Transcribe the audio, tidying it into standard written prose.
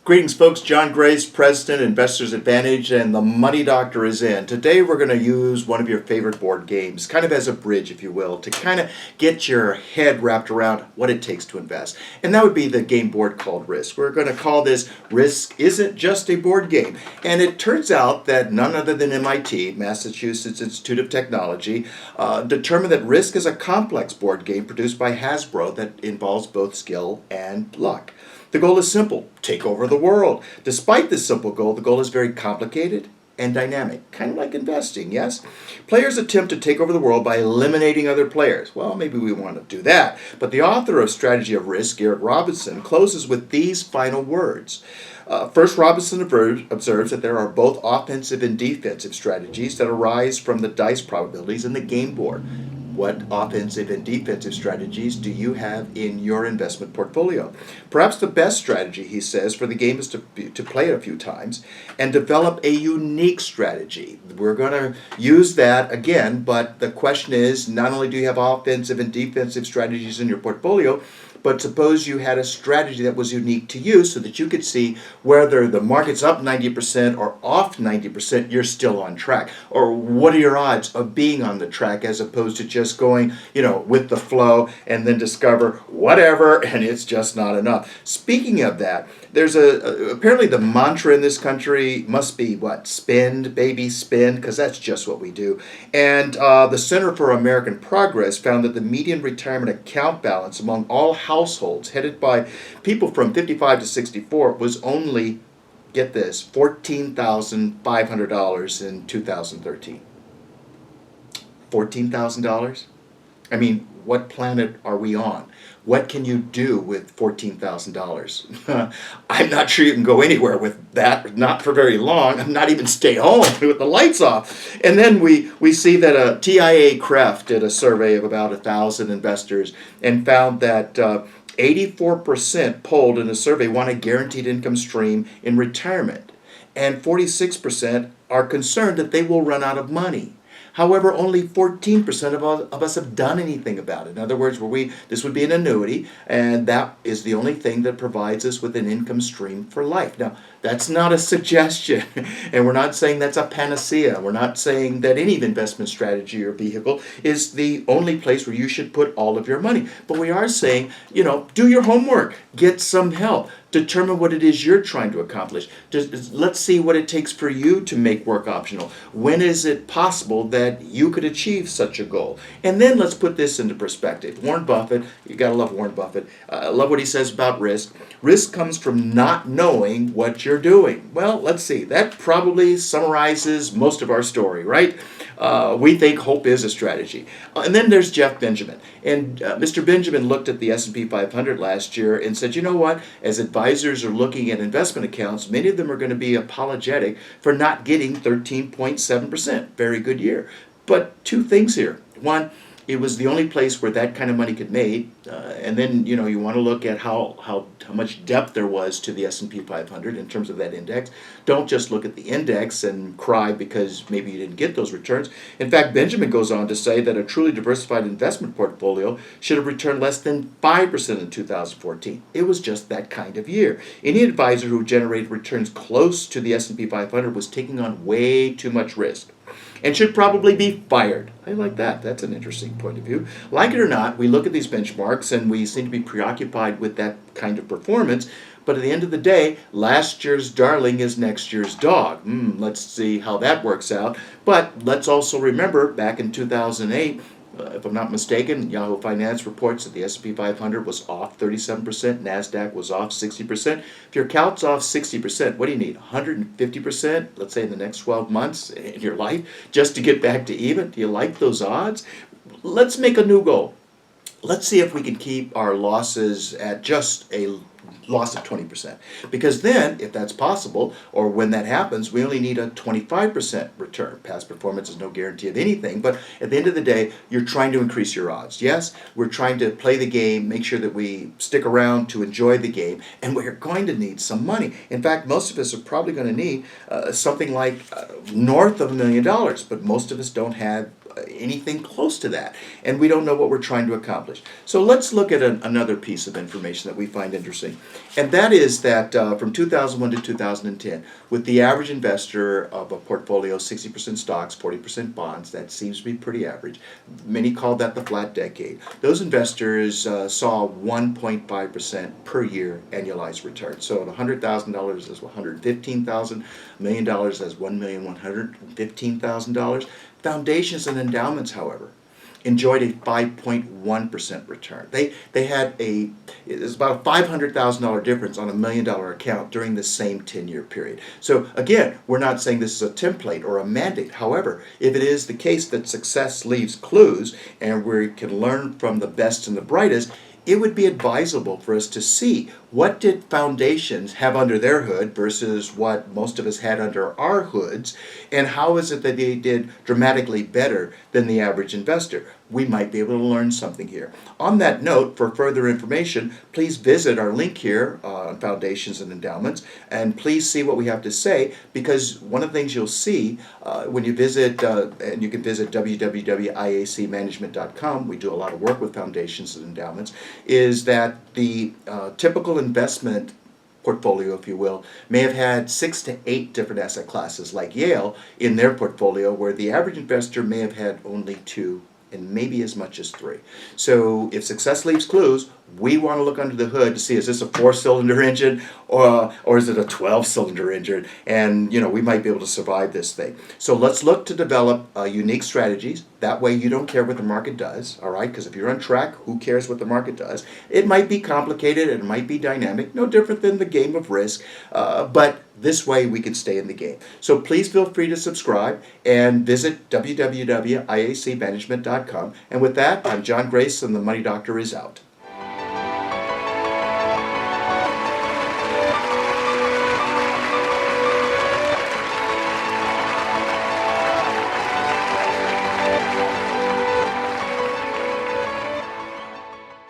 Greetings, folks. John Grace, President, Investors Advantage, and the Money Doctor is in. Today we're going to use one of your favorite board games, kind of as a bridge, if you will, to kind of get your head wrapped around what it takes to invest. And that would be the game board called Risk. We're going to call this Risk Isn't Just a Board Game. And it turns out that none other than MIT, Massachusetts Institute of Technology, determined that Risk is a complex board game produced by Hasbro that involves both skill and luck. The goal is simple: take over the world. Despite this simple goal, the goal is very complicated and dynamic, kind of like investing, yes? Players attempt to take over the world by eliminating other players. Well, maybe we want to do that. But the author of Strategy of Risk, Garrett Robinson, closes with these final words. First, Robinson observes that there are both offensive and defensive strategies that arise from the dice probabilities in the game board. What offensive and defensive strategies do you have in your investment portfolio? Perhaps the best strategy, he says, for the game is to play it a few times and develop a unique strategy. We're going to use that again, but the question is, not only do you have offensive and defensive strategies in your portfolio, but suppose you had a strategy that was unique to you so that you could see whether the market's up 90% or off 90%, you're still on track. Or what are your odds of being on the track as opposed to just going, with the flow and then discover whatever and it's just not enough. Speaking of that, there's apparently the mantra in this country must be what? Spend, baby, spend, because that's just what we do. And the Center for American Progress found that the median retirement account balance among all households headed by people from 55 to 64 was only, get this, $14,500 in 2013. $14,000? I mean, what planet are we on? What can you do with $14,000? I'm not sure you can go anywhere with that, not for very long, not even stay home with the lights off. And then we see that TIAA-CREF did a survey of about 1,000 investors and found that 84% polled in the survey want a guaranteed income stream in retirement, and 46% are concerned that they will run out of money. However, only 14% of us have done anything about it. In other words, this would be an annuity, and that is the only thing that provides us with an income stream for life. Now, that's not a suggestion, and we're not saying that's a panacea. We're not saying that any investment strategy or vehicle is the only place where you should put all of your money. But we are saying, do your homework, get some help, determine what it is you're trying to accomplish. Let's see what it takes for you to make work optional. When is it possible that you could achieve such a goal? And then let's put this into perspective. Warren Buffett, you gotta love Warren Buffett. I love what he says about risk. Risk comes from not knowing what you're doing. Well, let's see. That probably summarizes most of our story, right? We think hope is a strategy. And then there's Jeff Benjamin. And Mr. Benjamin looked at the S&P 500 last year and said, you know what? As advisors are looking at investment accounts, many of them are going to be apologetic for not getting 13.7%. Very good year. But two things here. One, it was the only place where that kind of money could be made. And then, you want to look at how much depth there was to the S&P 500 in terms of that index. Don't just look at the index and cry because maybe you didn't get those returns. In fact, Benjamin goes on to say that a truly diversified investment portfolio should have returned less than 5% in 2014. It was just that kind of year. Any advisor who generated returns close to the S&P 500 was taking on way too much risk and should probably be fired. I like that. That's an interesting point of view. Like it or not, we look at these benchmarks and we seem to be preoccupied with that kind of performance. But at the end of the day, last year's darling is next year's dog. Let's see how that works out. But let's also remember back in 2008, if I'm not mistaken, Yahoo Finance reports that the S&P 500 was off 37%, NASDAQ was off 60%. If your account's off 60%, what do you need? 150%, let's say in the next 12 months in your life, just to get back to even? Do you like those odds? Let's make a new goal. Let's see if we can keep our losses at just a loss of 20%. Because then, if that's possible, or when that happens, we only need a 25% return. Past performance is no guarantee of anything, but at the end of the day, you're trying to increase your odds. Yes, we're trying to play the game, make sure that we stick around to enjoy the game, and we're going to need some money. In fact, most of us are probably going to need something like north of $1 million, but most of us don't have anything close to that, and we don't know what we're trying to accomplish. So let's look at another piece of information that we find interesting, and that is that from 2001 to 2010, with the average investor of a portfolio 60% stocks, 40% bonds, that seems to be pretty average. Many call that the flat decade. Those investors saw 1.5% per year annualized return. So at $100,000 is $115,000, $1 million as $1,115,000. Foundations and endowments, however, enjoyed a 5.1% return. They had it's about a $500,000 difference on $1 million account during the same 10-year period. So again, we're not saying this is a template or a mandate. However, if it is the case that success leaves clues and we can learn from the best and the brightest, it would be advisable for us to see what did foundations have under their hood versus what most of us had under our hoods, and how is it that they did dramatically better than the average investor. We might be able to learn something here. On that note, for further information, please visit our link here on foundations and endowments, and please see what we have to say, because one of the things you'll see when you visit, and you can visit www.iacmanagement.com, we do a lot of work with foundations and endowments, is that the typical investment portfolio, if you will, may have had 6 to 8 different asset classes like Yale in their portfolio, where the average investor may have had only 2 and maybe as much as 3. So if success leaves clues, we want to look under the hood to see, is this a 4-cylinder engine or is it a 12-cylinder engine? And we might be able to survive this thing. So let's look to develop unique strategies. That way you don't care what the market does, all right? Because if you're on track, who cares what the market does? It might be complicated, it might be dynamic, no different than the game of Risk, but this way we can stay in the game. So please feel free to subscribe and visit www.iacmanagement.com. And with that, I'm John Grace, and the Money Doctor is out.